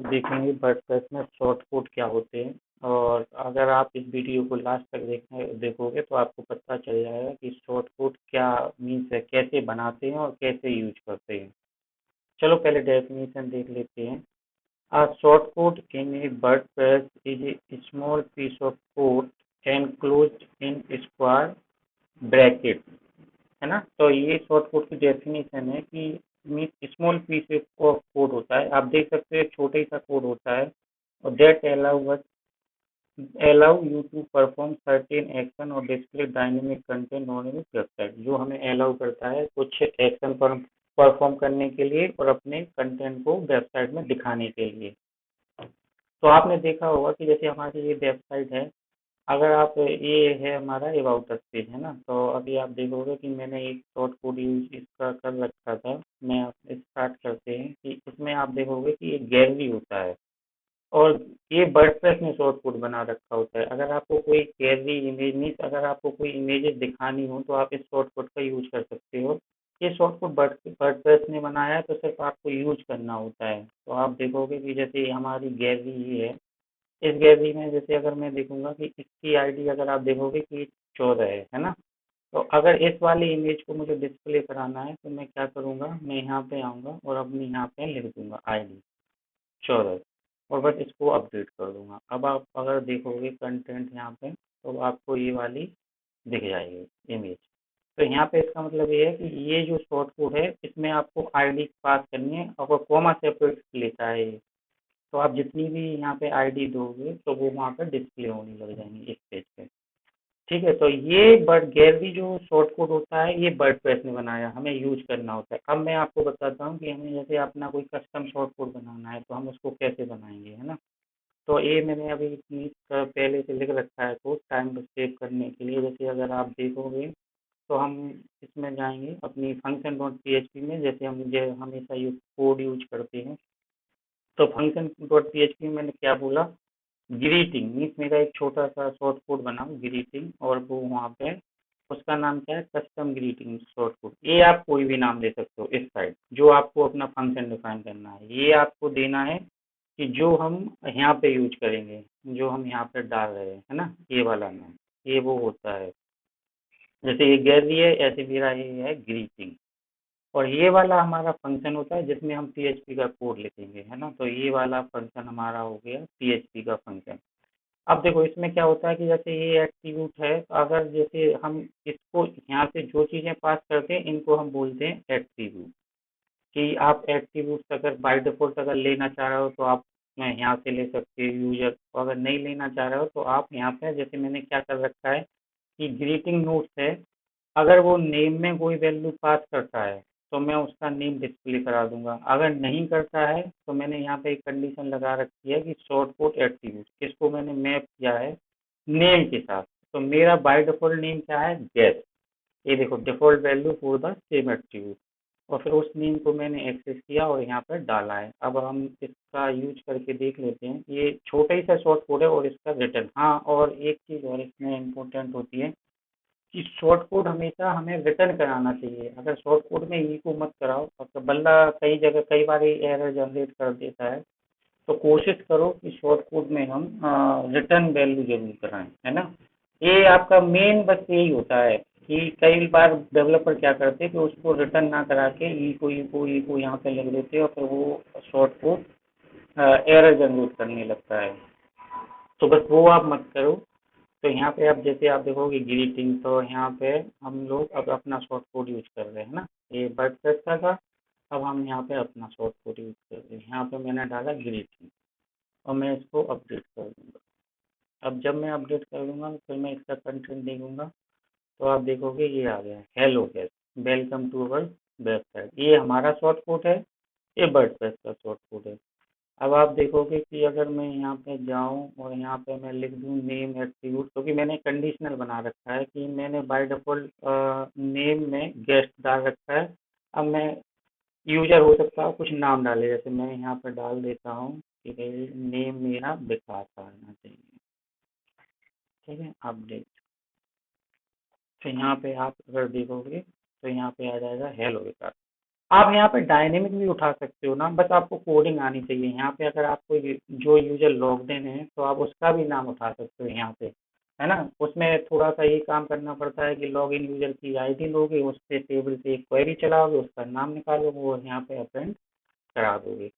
देखेंगे वर्डप्रेस में short code क्या होते हैं। और अगर आप इस वीडियो को लास्ट तक देखोगे तो आपको पता चल जाएगा कि शॉर्ट कोड क्या मीन्स है, कैसे बनाते हैं और कैसे यूज करते हैं। चलो पहले डेफिनेशन देख लेते हैं। A short code in a WordPress is a small piece of code enclosed in square bracket, है ना। तो ये शॉर्ट कोड की डेफिनेशन है कि mean small piece of code होता है। आप देख सकते हैं छोटा ही सा कोड होता है और that allow you to perform certain action और display dynamic content on your website, जो हमें अलाउ करता है कुछ एक्शन पर परफॉर्म करने के लिए और अपने कंटेंट को वेबसाइट में दिखाने के लिए। तो आपने देखा होगा कि जैसे हमारी ये वेबसाइट है, अगर आप ये है हमारा अबाउट अस पेज है ना, तो अभी आप देखोगे कि मैंने एक शॉर्ट कोड यूज इसका कर रखा था। मैं आप स्टार्ट करते हैं कि इसमें आप देखोगे कि एक गैलरी होता है और ये वर्डप्रेस में शॉर्ट कोड बना रखा होता है। अगर आपको कोई गैलरी इमेज नहीं, अगर आपको कोई इमेजेस दिखानी हो तो आप इस शॉर्ट कोड का यूज कर सकते हो। ये शॉर्ट कोड वर्डप्रेस ने बनाया है, तो सिर्फ आपको यूज करना होता है। तो आप देखोगे कि जैसे हमारी गैलरी ये है, इस गैलरी में जैसे अगर मैं देखूंगा कि इसकी आईडी अगर आप देखोगे कि 14 है ना। तो अगर इस वाली इमेज को मुझे डिस्प्ले कराना है तो मैं क्या करूंगा, मैं यहाँ पे आऊंगा और अपनी यहाँ पे लिख दूंगा आईडी 14 और बस इसको अपडेट कर दूंगा। अब आप अगर देखोगे कंटेंट यहाँ पे तो आपको ये वाली दिख जाएगी इमेज। तो यहाँ पे इसका मतलब ये है कि ये जो शॉर्ट कोड है इसमें आपको आईडी पास करनी है और कॉमा सेपरेट लेता है ये। तो आप जितनी भी यहाँ पे आईडी दोगे तो वो वहाँ पे डिस्प्ले होने लग जाएंगी इस पेज पे। ठीक है, तो ये बर्ड गैलरी जो शॉर्ट कोड होता है ये वर्डप्रेस ने बनाया, हमें यूज करना होता है। अब मैं आपको बताता हूँ कि हमें जैसे अपना कोई कस्टम शॉर्ट कोड बनाना है तो हम उसको कैसे बनाएंगे, है ना। तो ये मैंने अभी इतनी पहले से लिख रखा है कोड टाइम सेव करने के लिए। जैसे अगर आप देखोगे तो हम इसमें जाएंगे अपनी फंक्शन डॉट पी में, जैसे हम जो हमेशा ये कोड यूज करते हैं। तो फंक्शन डॉट पी मैंने क्या बोला, ग्रीटिंग मीन्स मेरा एक छोटा सा शॉर्ट कोड बनाओ ग्रीटिंग, और वो वहाँ पे उसका नाम क्या है, कस्टम ग्रीटिंग शॉर्ट कोड। ये आप कोई भी नाम दे सकते हो। इस साइड जो आपको अपना फंक्शन डिफाइन करना है ये आपको देना है कि जो हम यहाँ पे यूज करेंगे, जो हम यहाँ पे डाल रहे हैं, है ना, ये वाला नाम, ये वो होता है। जैसे ये गैलरी है ऐसे मेरा ये है ग्रीटिंग। और ये वाला हमारा फंक्शन होता है जिसमें हम पीएचपी का कोड लिखेंगे, है ना। तो ये वाला फंक्शन हमारा हो गया पीएचपी का फंक्शन। अब देखो इसमें क्या होता है कि जैसे ये एट्रीब्यूट है, तो अगर जैसे हम इसको यहाँ से जो चीज़ें पास करते हैं इनको हम बोलते हैं एट्रीब्यूट। कि आप एट्रीब्यूट अगर बाय डिफॉल्ट अगर लेना चाह रहे हो तो आप मैं यहाँ से ले सकते हो यूजर, अगर नहीं लेना चाह रहे हो तो आप यहाँ पे जैसे मैंने क्या कर रखा है कि ग्रीटिंग नोट्स है, अगर वो नेम में कोई वैल्यू पास करता है तो मैं उसका नेम डिस्प्ले करा दूंगा। अगर नहीं करता है तो मैंने यहाँ पे एक कंडीशन लगा रखी है कि शॉर्ट कोड एट्रीब्यूट, इसको मैंने मैप किया है नेम के साथ। तो मेरा बाय डिफॉल्ट नेम क्या है, गेस्ट। ये देखो default value for the same attribute. और फिर उस नेम को मैंने एक्सेस किया और यहाँ पर डाला है। अब हम इसका यूज करके देख लेते हैं। ये छोटा ही सा शॉर्ट कोड है और इसका रिटर्न, हाँ और एक चीज़ और इसमें इम्पोर्टेंट होती है कि शॉर्ट कोड हमेशा हमें रिटर्न कराना चाहिए। अगर शॉर्ट कोड में ई को मत कराओ तो बंदा कई जगह कई बार एरर जनरेट कर देता है। तो कोशिश करो कि शॉर्ट कोड में हम रिटर्न वैल्यू जरूर कराएं, है ना। ये आपका मेन बस यही होता है कि कई बार डेवलपर क्या करते हैं कि उसको रिटर्न ना करा के ई को यहाँ पे लिख देते हैं और फिर वो शॉर्ट कोड एरर जनरेट करने लगता है। तो बस वो आप मत करो। तो यहाँ पे आप जैसे आप देखोगे ग्रीटिंग, तो यहाँ पे हम लोग अब अपना शॉर्ट कोड यूज कर रहे हैं ना। ये वर्डप्रेस का था। अब हम यहाँ पे अपना शॉर्ट कोड यूज कर रहे हैं। यहाँ पे मैंने डाला ग्रीटिंग और मैं इसको अपडेट कर दूंगा। अब जब मैं अपडेट कर दूंगा तो फिर मैं इसका कंटेंट देखूंगा तो आप देखोगे ये आ गया, hello guys, welcome to our website. ये हमारा शॉर्ट कोड है, ये वर्डप्रेस का शॉर्ट कोड है। अब आप देखोगे कि अगर मैं यहाँ पे जाऊँ और यहाँ पे मैं लिख दूँ नेम एट्रीब्यूट, क्योंकि मैंने कंडीशनल बना रखा है कि मैंने बाय डिफॉल्ट नेम में गेस्ट डाल रखा है। अब मैं यूजर हो सकता है कुछ नाम डाले, जैसे मैं यहाँ पे डाल देता हूँ कि नेम मेरा विकास आना चाहिए। ठीक है, अपडेट। तो यहाँ पे आप अगर देखोगे तो यहाँ पे आ जाएगा हेलो विकास। आप यहाँ पे डायनेमिक भी उठा सकते हो ना, बस आपको कोडिंग आनी चाहिए। यहाँ पे अगर आपको जो यूजर लॉग्ड इन है तो आप उसका भी नाम उठा सकते हो यहाँ पे, है ना। उसमें थोड़ा सा ये काम करना पड़ता है कि लॉग इन यूजर की आईडी लोगे, उससे टेबल से एक क्वेरी चलाओगे, उसका नाम निकालोगे और यहाँ पे अपेंड करा दोगे।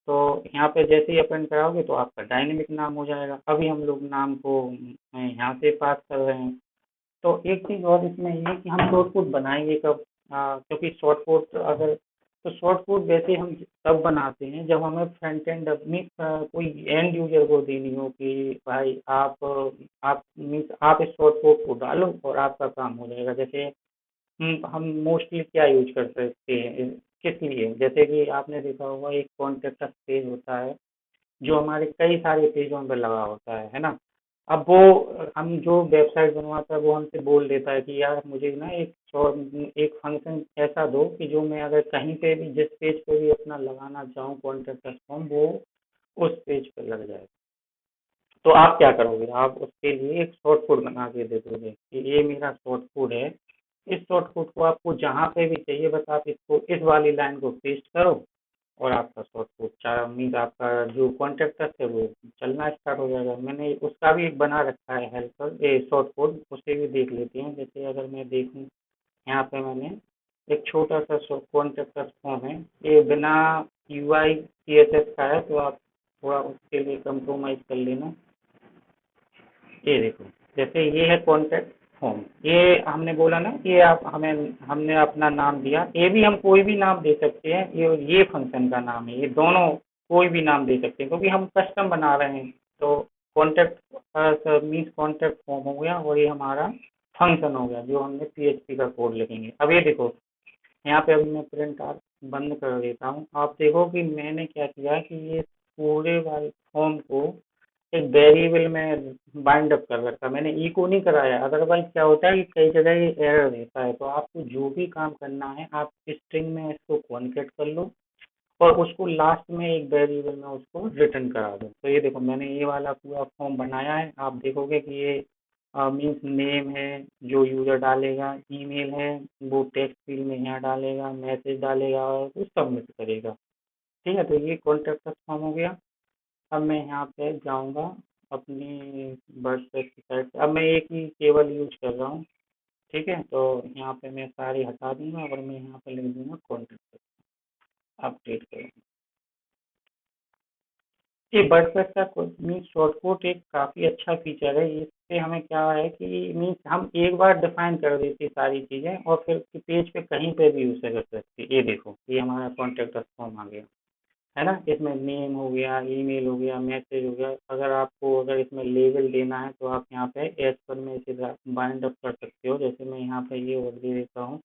तो यहाँ पे जैसे ही अपेंड कराओगे तो आपका डायनेमिक नाम हो जाएगा। अभी हम लोग नाम को यहाँ से पास कर रहे हैं। तो एक चीज़ और इसमें ये है कि हम शॉर्ट कोड बनाएंगे कब? क्योंकि शॉर्ट कोड अगर, तो शॉर्ट कोड वैसे हम तब बनाते हैं जब हमें फ्रंट एंड अपनी कोई एंड यूजर को देनी हो कि भाई आप मीन्स आप इस शॉर्ट कोड को डालो और आपका काम हो जाएगा। जैसे हम मोस्टली क्या यूज कर सकते हैं किस लिए, जैसे कि आपने देखा होगा एक कॉन्टेक्ट पेज होता है जो हमारे कई सारे पेजों पर लगा होता है ना। अब वो हम जो वेबसाइट बनवाता है वो हमसे बोल देता है कि यार मुझे ना एक फंक्शन ऐसा दो कि जो मैं अगर कहीं पे भी जिस पेज पे भी अपना लगाना चाहूँ कॉन्टेक्ट फॉर्म, वो उस पेज पे लग जाए। तो आप क्या करोगे, आप उसके लिए एक शॉर्ट कोड बना के दे दोगे कि ये मेरा शॉर्ट कोड है। इस शॉर्ट कोड को आपको जहाँ पे भी चाहिए बस आप इसको इस वाली लाइन को पेस्ट करो और आपका शॉर्ट कोड चार मीन्स आपका जो कॉन्ट्रैक्टर है वो चलना स्टार्ट हो जाएगा। मैंने उसका भी एक बना रखा है हेल्पर, ये शॉर्ट कोड, उसे भी देख लेते हैं। जैसे अगर मैं देखूँ यहाँ पे मैंने एक छोटा सा कॉन्ट्रैक्टर फॉर्म है, ये बिना यूआई सीएसएस का है, तो आप थोड़ा उसके लिए कंप्रोमाइज़ कर लेना। ये देखो, जैसे ये है कॉन्टैक्ट फॉर्म, ये हमने बोला ना कि आप हमें हमने अपना नाम दिया, ये भी हम कोई भी नाम दे सकते हैं। ये फंक्शन का नाम है, ये दोनों कोई भी नाम दे सकते हैं क्योंकि हम कस्टम बना रहे हैं। तो कॉन्टैक्ट मीन्स कॉन्टैक्ट फॉर्म हो गया और ये हमारा फंक्शन हो गया जो हमने पीएचपी का कोड लिखेंगे। अब ये देखो यहाँ पे अभी मैं प्रिंट आउट बंद कर देता हूँ, आप देखो कि मैंने क्या किया कि ये पूरे वाले फॉर्म को एक वेरिएबल में बाइंड अप कर रखा। मैंने इको नहीं कराया, अदरवाइज क्या होता है कि कई जगह ये एरर देता है। तो आपको जो भी काम करना है आप स्ट्रिंग में इसको कॉन्केट कर लो और उसको लास्ट में एक वेरिएबल में उसको रिटर्न करा दो। तो ये देखो मैंने ये वाला पूरा फॉर्म बनाया है, आप देखोगे कि ये मीन्स नेम है जो यूज़र डालेगा, ईमेल है वो टेक्स्ट फील्ड में यहाँ डालेगा, मैसेज डालेगा और वो सबमिट करेगा। ठीक है, तो ये कॉन्टैक्ट फॉर्म हो गया। अब मैं यहाँ पे जाऊँगा अपनी वर्डप्रेस की साइट पे। अब मैं एक ही केवल यूज कर रहा हूँ। ठीक है, तो यहाँ पे मैं सारी हटा दूंगा और मैं यहाँ पे लिख दूंगा कॉन्टैक्ट, अपडेट करूँगा। ये वर्डप्रेस का मीन्स शॉर्टकट एक काफ़ी अच्छा फीचर है। इससे हमें क्या है कि मीन्स हम एक बार डिफाइन कर देते सारी चीज़ें और फिर पेज पे कहीं पे भी यूज़ कर सकते हैं। ये देखो ये हमारा कॉन्टैक्ट फॉर्म आ गया, है ना। इसमें नेम हो गया, ईमेल हो गया, मैसेज हो गया। अगर इसमें लेबल देना है तो आप यहाँ पे एज पर में इसे बाइंड अप कर सकते हो। जैसे मैं यहाँ पे ये वर्ड दे देता हूँ,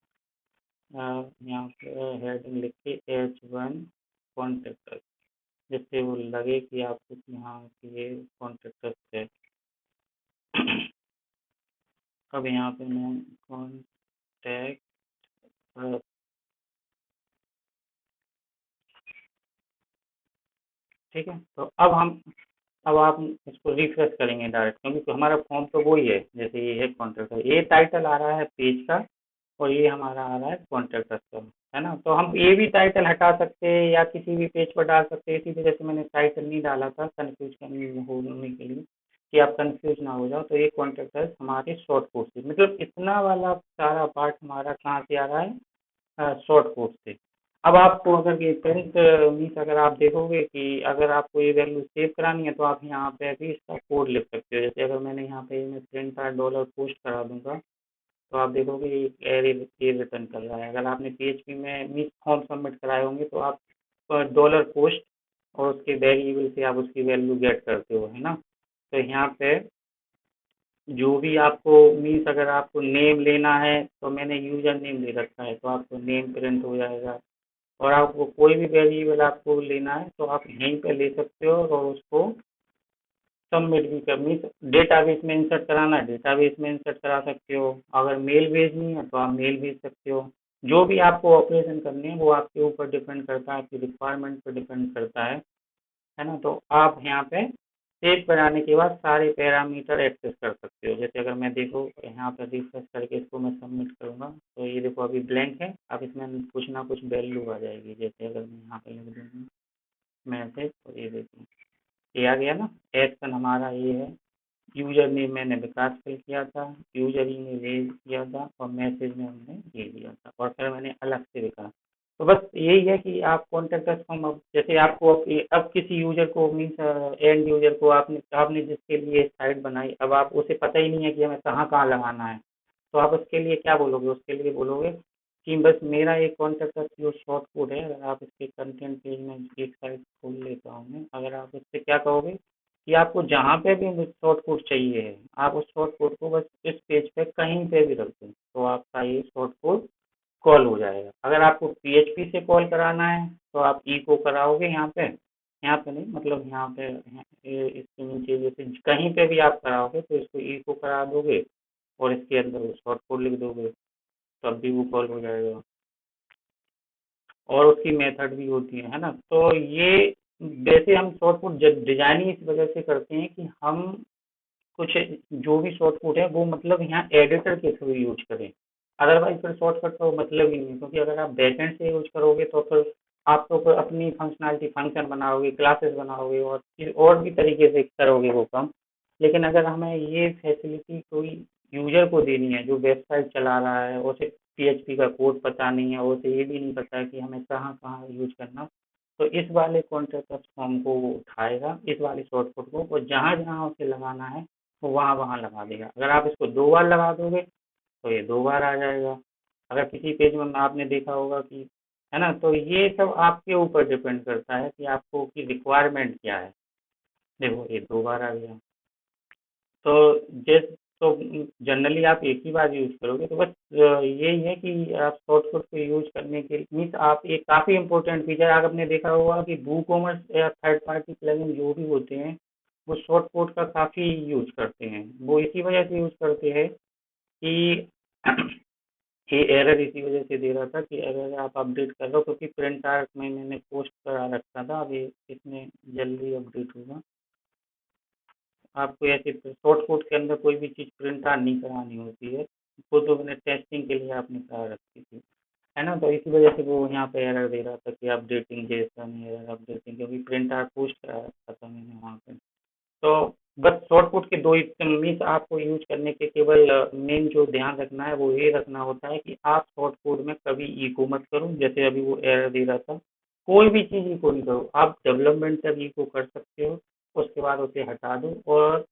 यहाँ पे हेडिंग लिख के H1 कॉन्टेक्ट, जिससे वो लगे कि आप कुछ यहाँ ये कॉन्टेक्ट है। अब यहाँ पे मैं कॉन्टेक्ट, ठीक है। तो अब आप इसको रिफ्रेश करेंगे डायरेक्ट, क्योंकि हमारा फॉर्म तो वही है। जैसे ये है कॉन्ट्रैक्ट, ये टाइटल आ रहा है पेज का और ये हमारा आ रहा है कॉन्ट्रैक्ट का, है ना। तो हम ये भी टाइटल हटा सकते हैं या किसी भी पेज पर डाल सकते हैं। इसी वजह से मैंने टाइटल नहीं डाला था कंफ्यूज होने के लिए, कि आप कंफ्यूज ना हो जाओ। तो ये कॉन्ट्रैक्ट हमारे शॉर्ट कोड से, मतलब इतना वाला सारा पार्ट हमारा कहाँ से आ रहा है, शॉर्ट कोड से। अब आपको अगर ये प्रिंट मीन्स अगर आप देखोगे कि अगर आपको ये वैल्यू सेव करानी है तो आप यहाँ पे भी इसका कोड लिख सकते हो। जैसे अगर मैंने यहाँ पे मैं प्रिंट का डॉलर पोस्ट करा दूंगा तो आप देखोगे ये एरे ये रिटर्न कर रहा है। अगर आपने पीएचपी में मीन्स फॉर्म सबमिट कराए होंगे तो आप डॉलर पोस्ट और उसके वेरिएबल से आप उसकी वैल्यू गेट करते हो, है ना। तो यहाँ पे जो भी आपको मीन्स अगर आपको नेम लेना है तो मैंने यूजर नेम ले रखा है, तो आपको नेम प्रिंट हो जाएगा। और आपको कोई भी वेरिएबल आपको लेना है तो आप यहीं पे ले सकते हो और उसको सबमिट भी कर मीन्स डेटाबेस में इंसर्ट कराना है डेटाबेस में इंसर्ट करा सकते हो। अगर मेल भेजनी है तो आप मेल भेज सकते हो। जो भी आपको ऑपरेशन करने हैं वो आपके ऊपर डिपेंड करता है, आपकी रिक्वायरमेंट पर डिपेंड करता है ना। तो आप यहाँ पे सेव कराने के बाद सारे पैरामीटर एक्सेस कर सकते हो। जैसे अगर मैं देखो यहाँ पर रिफ्रेश करके इसको मैं सबमिट करूँगा तो ये देखो अभी ब्लैंक है। अब इसमें कुछ ना कुछ वैल्यू आ जाएगी। जैसे अगर मैं यहाँ पे लिख दूँगा मैसेज, और ये देखो ये आ गया ना। एक्शन हमारा ये है, यूजर नेम मैंने विकास फिल किया था, यूजर ईमेल ये किया था, और मैसेज में हमने ये दिया था, और फिर मैंने अलग से लिखा। तो बस यही है कि आप कॉन्टैक्ट अस फ्रॉम, अब जैसे आपको अब किसी यूजर को मीन्स एंड यूजर को आपने आपने जिसके लिए साइट बनाई, अब आप उसे पता ही नहीं है कि हमें कहाँ कहाँ लगाना है। तो आप उसके लिए क्या बोलोगे? उसके लिए बोलोगे कि बस मेरा एक कॉन्टैक्ट अस जो शॉर्ट कोड है, अगर आप इसके कंटेंट पेज में एक साइट खोल लेता हूँ मैं, अगर आप इससे क्या कहोगे कि आपको जहाँ पे भी शॉर्ट कोड चाहिए है, आप उस शॉर्ट कोड को बस इस पेज पे कहीं पे भी रख दें, तो आपका ये शॉर्ट कोड कॉल हो जाएगा। अगर आपको पीएचपी से कॉल कराना है तो आप ई को कराओगे यहाँ पे नहीं, मतलब यहाँ पे इसके नीचे जैसे कहीं पे भी आप कराओगे तो इसको ई को करा दोगे, और इसके अंदर शॉर्ट कोड लिख दोगे, तब भी वो कॉल हो जाएगा। और उसकी मेथड भी होती है ना। तो ये वैसे हम शॉर्ट कोड डिजाइन ही इस वजह से करते हैं कि हम कुछ जो भी शॉर्टकट है वो मतलब यहाँ एडिटर के थ्रू यूज करें। अदरवाइज फिर शॉर्टकट का मतलब ही नहीं, क्योंकि अगर आप बैकएंड से यूज करोगे तो फिर आप तो फिर अपनी फंक्शनैलिटी फंक्शन बनाओगे, क्लासेस बनाओगे, और फिर और भी तरीके से करोगे वो काम। लेकिन अगर हमें ये फैसिलिटी कोई यूजर को देनी है जो वेबसाइट चला रहा है, उसे पीएचपी का कोड पता नहीं है, उसे ये भी नहीं पता है कि हमें कहाँ कहाँ यूज करना, तो इस वाले कॉन्ट्रैक्ट फॉर्म को वो उठाएगा, इस वाले शॉर्टकट को, और जहाँ जहाँ उसे लगाना है वो वहाँ वहाँ लगा देगा। अगर आप इसको 2 बार लगा दोगे तो ये 2 बार आ जाएगा। अगर किसी पेज में आपने देखा होगा कि, है ना, तो ये सब आपके ऊपर डिपेंड करता है कि आपको की रिक्वायरमेंट क्या है। देखो ये 2 बार आ गया। तो जिस तो जनरली आप एक ही बार यूज करोगे, तो बस यही है कि आप शॉर्टकट को यूज करने के मीन्स आप एक काफ़ी इंपॉर्टेंट फीचर आपने देखा होगा कि वू कॉमर्स या थर्ड पार्टी प्लगइन जो भी होते हैं वो शॉर्ट कोड का काफ़ी यूज करते हैं। वो इसी वजह से यूज करते हैं कि ये एरर इसी वजह से दे रहा था कि अगर आप अपडेट कर रहे हो, क्योंकि प्रिंट आर्क में मैंने पोस्ट करा रखा था, अभी इसमें जल्दी अपडेट होगा। आपको ऐसे शॉर्ट कोड के अंदर कोई भी चीज़ प्रिंट आउट नहीं करानी होती है, वो तो मैंने टेस्टिंग के लिए आपने करा रखी थी, है ना। तो इसी वजह से वो यहाँ पे एरर दे रहा था कि अपडेटिंग जेसन एरर अपडेटिंग, क्योंकि प्रिंट आउट पोस्ट करा रखा था मैंने वहाँ पे। तो बस शॉर्टकट के दो ही मीन्स आपको यूज करने के केवल मेन जो ध्यान रखना है वो ये रखना होता है कि आप शॉर्टकट में कभी इको मत करो। जैसे अभी वो एरर दे रहा था, कोई भी चीज़ इको नहीं करो। आप डेवलपमेंट तक इको कर सकते हो, उसके बाद उसे हटा दो, और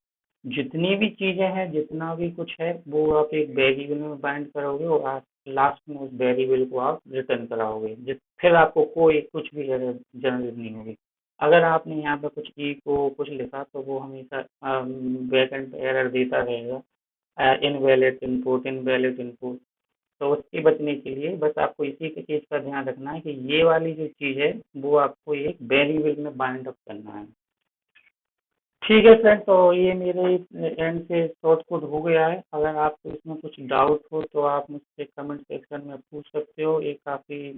जितनी भी चीज़ें हैं, जितना भी कुछ है, वो आप एक वेरिएबल में बाइंड करोगे, और आप लास्ट में उस वेरिएबल को आप रिटर्न कराओगे, जिस फिर आपको कोई कुछ भी एरर जनरेट नहीं होगी। अगर आपने यहाँ पे कुछ ई को कुछ लिखा तो वो हमेशा बैकएंड पे एरर देता रहेगा, इनवैलिड इनपुट। तो उससे बचने के लिए बस आपको इसी की चीज़ का ध्यान रखना है कि ये वाली जो चीज़ है वो आपको एक वेरिएबल में बाइंड अप करना है। ठीक है सर, तो ये मेरे एंड से शॉर्ट कोड हो गया है। अगर आपको इसमें कुछ डाउट हो तो आप मुझसे कमेंट सेक्शन में पूछ सकते हो। ये काफ़ी